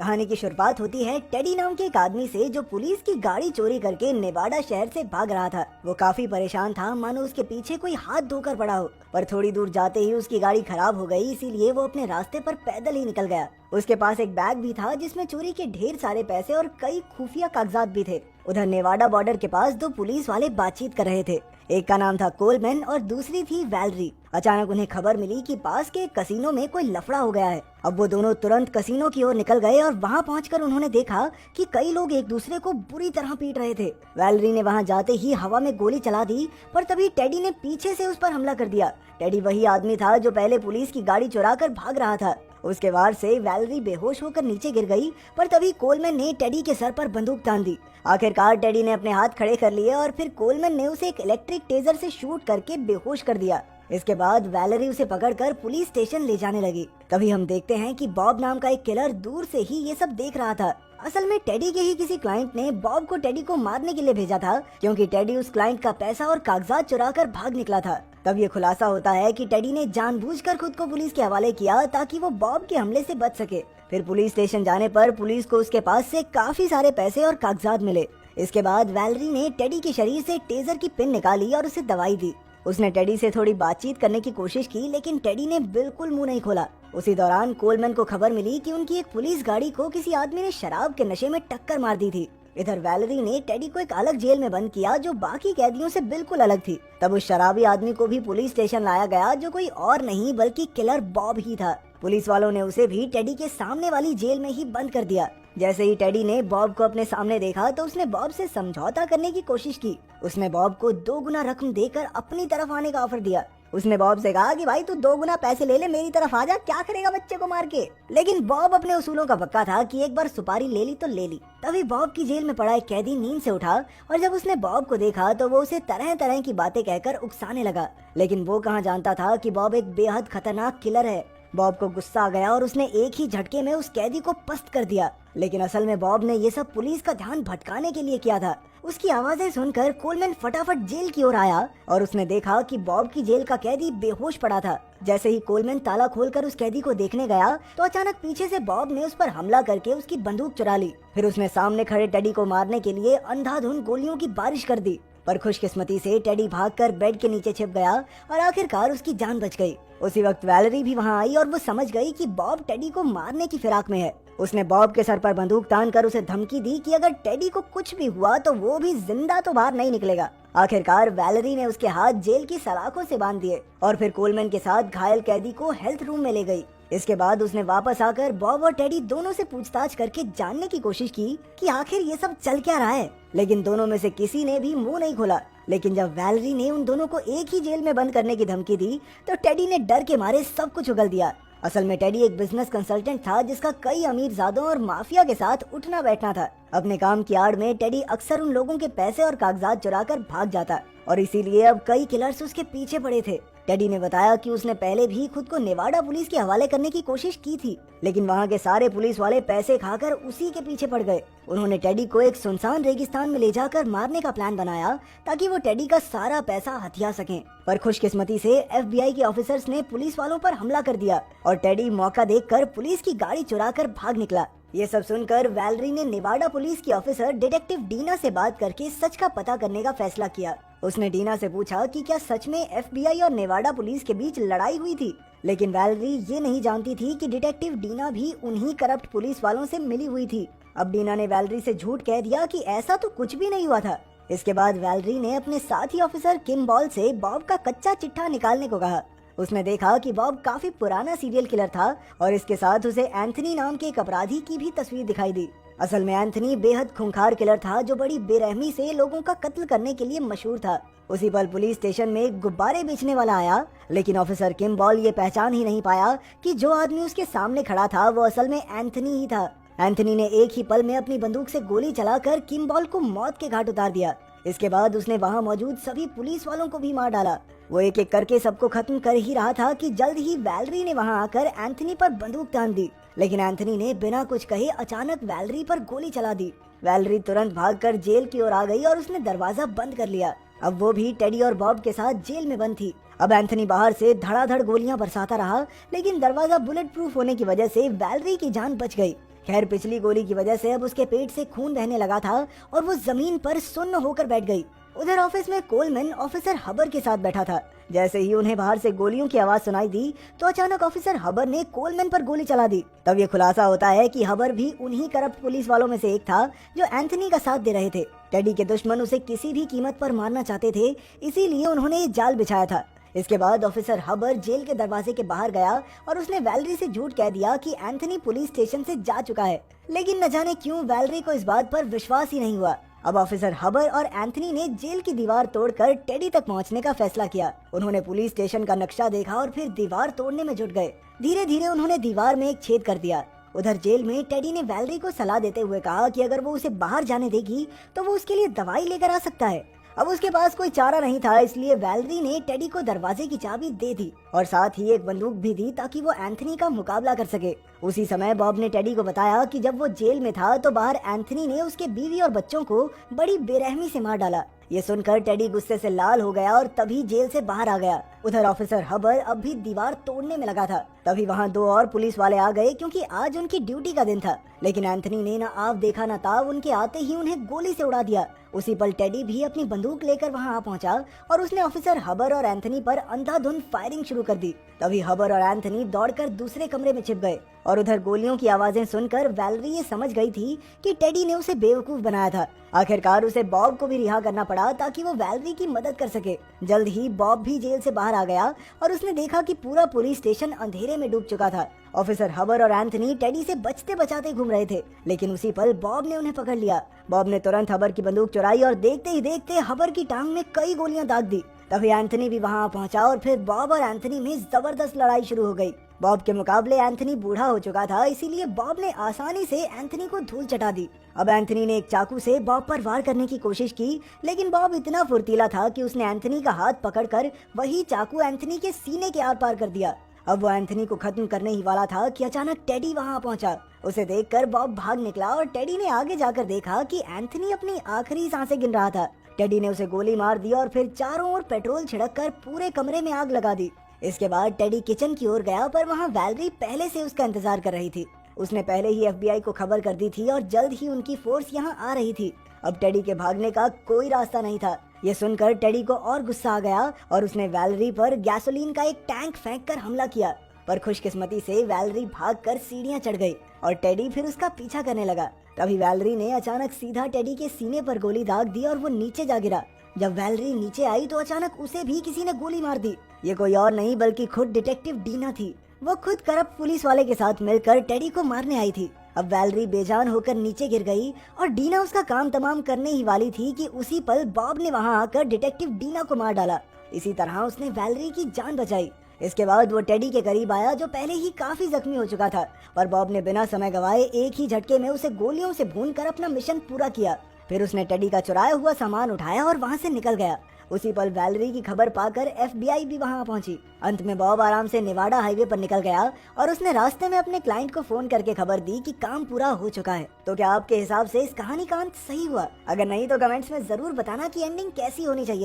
कहानी की शुरुआत होती है टेडी नाम के एक आदमी से जो पुलिस की गाड़ी चोरी करके नेवाडा शहर से भाग रहा था। वो काफी परेशान था, मानो उसके पीछे कोई हाथ धोकर पड़ा हो। पर थोड़ी दूर जाते ही उसकी गाड़ी खराब हो गई, इसीलिए वो अपने रास्ते पर पैदल ही निकल गया। उसके पास एक बैग भी था जिसमें चोरी के ढेर सारे पैसे और कई खुफिया कागजात भी थे। उधर नेवाडा बॉर्डर के पास दो पुलिस वाले बातचीत कर रहे थे। एक का नाम था कोलमैन और दूसरी थी वैलरी। अचानक उन्हें खबर मिली कि पास के कसीनो में कोई लफड़ा हो गया है। अब वो दोनों तुरंत कसीनो की ओर निकल गए और वहाँ पहुंचकर उन्होंने देखा कि कई लोग एक दूसरे को बुरी तरह पीट रहे थे। वैलरी ने वहाँ जाते ही हवा में गोली चला दी, पर तभी टेडी ने पीछे से उस पर हमला कर दिया। टेडी वही आदमी था जो पहले पुलिस की गाड़ी चुरा कर भाग रहा था। उसके वार से वैलरी बेहोश होकर नीचे गिर गई, पर तभी कोलमैन ने टेडी के सर पर बंदूक तान दी। आखिरकार टेडी ने अपने हाथ खड़े कर लिए और फिर कोलमैन ने उसे एक इलेक्ट्रिक टेजर से शूट करके बेहोश कर दिया। इसके बाद वैलरी उसे पकड़कर पुलिस स्टेशन ले जाने लगी। तभी हम देखते हैं कि बॉब नाम का एक किलर दूर से ही ये सब देख रहा था। असल में टेडी के ही किसी क्लाइंट ने बॉब को टेडी को मारने के लिए भेजा था, क्योंकि टेडी उस क्लाइंट का पैसा और कागजात चुराकर भाग निकला था। तब ये खुलासा होता है कि टेडी ने जानबूझकर खुद को पुलिस के हवाले किया ताकि वो बॉब के हमले से बच सके। फिर पुलिस स्टेशन जाने पर पुलिस को उसके पास से काफी सारे पैसे और कागजात मिले। इसके बाद वैलरी ने टेडी के शरीर से टेजर की पिन निकाली और उसे दवाई दी। उसने टेडी से थोड़ी बातचीत करने की कोशिश की, लेकिन टेडी ने बिल्कुल मुंह नहीं खोला। उसी दौरान कोलमैन को खबर मिली कि उनकी एक पुलिस गाड़ी को किसी आदमी ने शराब के नशे में टक्कर मार दी थी। इधर वैलरी ने टेडी को एक अलग जेल में बंद किया जो बाकी कैदियों से बिल्कुल अलग थी। तब उस शराबी आदमी को भी पुलिस स्टेशन लाया गया, जो कोई और नहीं बल्कि किलर बॉब ही था। पुलिस वालों ने उसे भी टेडी के सामने वाली जेल में ही बंद कर दिया। जैसे ही टेडी ने बॉब को अपने सामने देखा तो उसने बॉब से समझौता करने की कोशिश की। उसने बॉब को 2 गुना रकम देकर अपनी तरफ आने का ऑफर दिया। उसने बॉब से कहा कि भाई तू 2 गुना पैसे ले ले, मेरी तरफ आ जा, क्या करेगा बच्चे को मार के। लेकिन बॉब अपने उसूलों का पक्का था कि एक बार सुपारी ले ली तो ले ली। तभी बॉब की जेल में पड़ा एक कैदी नींद से उठा और जब उसने बॉब को देखा तो वो उसे तरह तरह की बातें कहकर उकसाने लगा। लेकिन वो कहाँ जानता था कि बॉब एक बेहद खतरनाक किलर है। बॉब को गुस्सा आ गया और उसने एक ही झटके में उस कैदी को पस्त कर दिया। लेकिन असल में बॉब ने ये सब पुलिस का ध्यान भटकाने के लिए किया था। उसकी आवाजें सुनकर कोलमैन फटाफट जेल की ओर आया और उसने देखा कि बॉब की जेल का कैदी बेहोश पड़ा था। जैसे ही कोलमैन ताला खोलकर उस कैदी को देखने गया तो अचानक पीछे से बॉब ने उस पर हमला करके उसकी बंदूक चुरा ली। फिर उसने सामने खड़े टेडी को मारने के लिए अंधाधुंध गोलियों की बारिश कर दी। पर खुशकिस्मती से टेडी भागकर बेड के नीचे छिप गया और आखिरकार उसकी जान बच गई। उसी वक्त वैलरी भी वहां आई और वो समझ गई कि बॉब टेडी को मारने की फिराक में है। उसने बॉब के सर पर बंदूक तानकर उसे धमकी दी कि अगर टेडी को कुछ भी हुआ तो वो भी जिंदा तो बाहर नहीं निकलेगा। आखिरकार वैलरी ने उसके हाथ जेल की सलाखों से बांध दिए और फिर कोलमैन के साथ घायल कैदी को हेल्थ रूम में ले गई। इसके बाद उसने वापस आकर बॉब और टेडी दोनों से पूछताछ करके जानने की कोशिश की कि आखिर ये सब चल क्या रहा है। लेकिन दोनों में से किसी ने भी मुंह नहीं खोला। लेकिन जब वैलरी ने उन दोनों को एक ही जेल में बंद करने की धमकी दी तो टेडी ने डर के मारे सब कुछ उगल दिया। असल में टेडी एक बिजनेस कंसल्टेंट था जिसका कई अमीरजादों और माफिया के साथ उठना बैठना था। अपने काम की आड़ में टेडी अक्सर उन लोगों के पैसे और कागजात चुराकर भाग जाता और इसीलिए अब कई किलर्स उसके पीछे पड़े थे। टेडी ने बताया कि उसने पहले भी खुद को नेवाडा पुलिस के हवाले करने की कोशिश की थी, लेकिन वहाँ के सारे पुलिस वाले पैसे खाकर उसी के पीछे पड़ गए। उन्होंने टेडी को एक सुनसान रेगिस्तान में ले जाकर मारने का प्लान बनाया ताकि वो टेडी का सारा पैसा हथिया सकें। पर खुशकिस्मती से FBI के ऑफिसर्स ने पुलिस वालों पर हमला कर दिया और टेडी मौका देखकर पुलिस की गाड़ी चुराकर भाग निकला। ये सब सुनकर वैलरी ने नेवाडा पुलिस की ऑफिसर डिटेक्टिव डीना से बात करके सच का पता करने का फैसला किया। उसने डीना से पूछा कि क्या सच में FBI और नेवाडा पुलिस के बीच लड़ाई हुई थी। लेकिन वैलरी ये नहीं जानती थी कि डिटेक्टिव डीना भी उन्हीं करप्ट पुलिस वालों से मिली हुई थी। अब डीना ने वैलरी से झूठ कह दिया कि ऐसा तो कुछ भी नहीं हुआ था। इसके बाद वैलरी ने अपने साथी ऑफिसर किम्बॉल से बॉब का कच्चा चिट्ठा निकालने को कहा। उसने देखा कि बॉब काफी पुराना सीरियल किलर था और इसके साथ उसे एंथनी नाम के एक अपराधी की भी तस्वीर दिखाई दी। असल में एंथनी बेहद खूंखार किलर था जो बड़ी बेरहमी से लोगों का कत्ल करने के लिए मशहूर था। उसी पल पुलिस स्टेशन में गुब्बारे बेचने वाला आया, लेकिन ऑफिसर किम्बॉल ये पहचान ही नहीं पाया कि जो आदमी उसके सामने खड़ा था वो असल में एंथनी ही था। एंथनी ने एक ही पल में अपनी बंदूक से गोली चलाकर किम्बॉल को मौत के घाट उतार दिया। इसके बाद उसने वहाँ मौजूद सभी पुलिस वालों को भी मार डाला। वो एक एक करके सबको खत्म कर ही रहा था कि जल्द ही वैलरी ने वहाँ आकर एंथनी पर बंदूक तान दी। लेकिन एंथनी ने बिना कुछ कहे अचानक वैलरी पर गोली चला दी। वैलरी तुरंत भागकर जेल की ओर आ गई और उसने दरवाजा बंद कर लिया। अब वो भी टेडी और बॉब के साथ जेल में बंद थी। अब एंथनी बाहर से धड़ाधड़ गोलियां बरसाता रहा, लेकिन दरवाजा बुलेट प्रूफ होने की वजह से वैलरी की जान बच गई। खैर पिछली गोली की वजह से अब उसके पेट से खून बहने लगा था और वो जमीन पर सुन्न होकर बैठ गई। उधर ऑफिस में कोलमैन ऑफिसर हबर के साथ बैठा था। जैसे ही उन्हें बाहर से गोलियों की आवाज सुनाई दी तो अचानक ऑफिसर हबर ने कोलमैन पर गोली चला दी। तब ये खुलासा होता है कि हबर भी उन्हीं करप्ट पुलिस वालों में से एक था जो एंथनी का साथ दे रहे थे। टेडी के दुश्मन उसे किसी भी कीमत पर मारना चाहते थे, इसीलिए उन्होंने ये जाल बिछाया था। इसके बाद ऑफिसर हबर जेल के दरवाजे के बाहर गया और उसने वैलरी से झूठ कह दिया कि एंथनी पुलिस स्टेशन से जा चुका है, लेकिन न जाने क्यों वैलरी को इस बात पर विश्वास ही नहीं हुआ। अब ऑफिसर हबर और एंथनी ने जेल की दीवार तोड़कर टेडी तक पहुंचने का फैसला किया। उन्होंने पुलिस स्टेशन का नक्शा देखा और फिर दीवार तोड़ने में जुट गए। धीरे धीरे उन्होंने दीवार में एक छेद कर दिया। उधर जेल में टेडी ने वैलरी को सलाह देते हुए कहा कि अगर वो उसे बाहर जाने देगी तो वो उसके लिए दवाई लेकर आ सकता है। अब उसके पास कोई चारा नहीं था, इसलिए वैलरी ने टेडी को दरवाजे की चाबी दे दी और साथ ही एक बंदूक भी दी ताकि वो एंथनी का मुकाबला कर सके। उसी समय बॉब ने टेडी को बताया कि जब वो जेल में था तो बाहर एंथनी ने उसके बीवी और बच्चों को बड़ी बेरहमी से मार डाला। ये सुनकर टेडी गुस्से से लाल हो गया और तभी जेल से बाहर आ गया। उधर ऑफिसर हबर अब भी दीवार तोड़ने में लगा था। तभी वहाँ 2 और पुलिस वाले आ गए क्योंकि आज उनकी ड्यूटी का दिन था, लेकिन एंथनी ने ना आव देखा ना ताव, उनके आते ही उन्हें गोली से उड़ा दिया। उसी पल टेडी भी अपनी बंदूक लेकर वहाँ आ पहुँचा और उसने ऑफिसर हबर और एंथनी पर अंधाधुंध फायरिंग शुरू कर दी। तभी हबर और एंथनी दौड़कर दूसरे कमरे में छिप गए और उधर गोलियों की आवाजें सुनकर वैलरी ये समझ गई थी कि टेडी ने उसे बेवकूफ बनाया था। आखिरकार उसे बॉब को भी रिहा करना पड़ा ताकि वो वैलरी की मदद कर सके। जल्द ही बॉब भी जेल से बाहर आ गया और उसने देखा कि पूरा पुलिस स्टेशन अंधेरे में डूब चुका था। ऑफिसर हबर और एंथनी टेडी से बचते बचाते घूम रहे थे, लेकिन उसी पल बॉब ने उन्हें पकड़ लिया। बॉब ने तुरंत हबर की बंदूक चुराई और देखते ही देखते हबर की टांग में कई गोलियां दाग दी। तभी एंथनी भी वहां पहुंचा और फिर बॉब और एंथनी में जबरदस्त लड़ाई शुरू हो गई। बॉब के मुकाबले एंथनी बूढ़ा हो चुका था, इसीलिए बॉब ने आसानी से एंथनी को धूल चटा दी। अब एंथनी ने एक चाकू से बॉब पर वार करने की कोशिश की, लेकिन बॉब इतना फुर्तीला था कि उसने एंथनी का हाथ पकड़कर वही चाकू एंथनी के सीने के आर पार कर दिया। अब वो एंथनी को खत्म करने ही वाला था कि अचानक टेडी वहां पहुंचा। उसे देखकर बॉब भाग निकला और टेडी ने आगे जाकर देखा कि एंथनी अपनी आखिरी सांसें गिन रहा था। टेडी ने उसे गोली मार दी और फिर चारों ओर पेट्रोल छिड़ककर पूरे कमरे में आग लगा दी। इसके बाद टेडी किचन की ओर गया, पर वहाँ वैलरी पहले से उसका इंतजार कर रही थी। उसने पहले ही FBI को खबर कर दी थी और जल्द ही उनकी फोर्स यहाँ आ रही थी। अब टेडी के भागने का कोई रास्ता नहीं था। ये सुनकर टेडी को और गुस्सा आ गया और उसने वैलरी पर गैसोलीन का एक टैंक फेंककर हमला किया, पर खुशकिस्मती से वैलरी भागकर सीढ़ियां चढ़ गई और टेडी फिर उसका पीछा करने लगा। तभी वैलरी ने अचानक सीधा टेडी के सीने पर गोली दाग दी और वो नीचे जा गिरा। जब वैलरी नीचे आई तो अचानक उसे भी किसी ने गोली मार दी। ये कोई और नहीं बल्कि खुद डिटेक्टिव डीना थी। वो खुद करप्ट पुलिस वाले के साथ मिलकर टेडी को मारने आई थी। अब वैलरी बेजान होकर नीचे गिर गई और डीना उसका काम तमाम करने ही वाली थी कि उसी पल बॉब ने वहां आकर डिटेक्टिव डीना को मार डाला। इसी तरह उसने वैलरी की जान बचाई। इसके बाद वो टेडी के करीब आया जो पहले ही काफी जख्मी हो चुका था, पर बॉब ने बिना समय गवाए एक ही झटके में उसे गोलियों से भूनकर अपना मिशन पूरा किया। फिर उसने टेडी का चुराया हुआ सामान उठाया और वहाँ से निकल गया। उसी पल वैलरी की खबर पाकर FBI भी वहां पहुंची। अंत में बॉब आराम से नेवाडा हाईवे पर निकल गया और उसने रास्ते में अपने क्लाइंट को फोन करके खबर दी कि काम पूरा हो चुका है। तो क्या आपके हिसाब से इस कहानी का अंत सही हुआ? अगर नहीं तो कमेंट्स में जरूर बताना कि एंडिंग कैसी होनी चाहिए।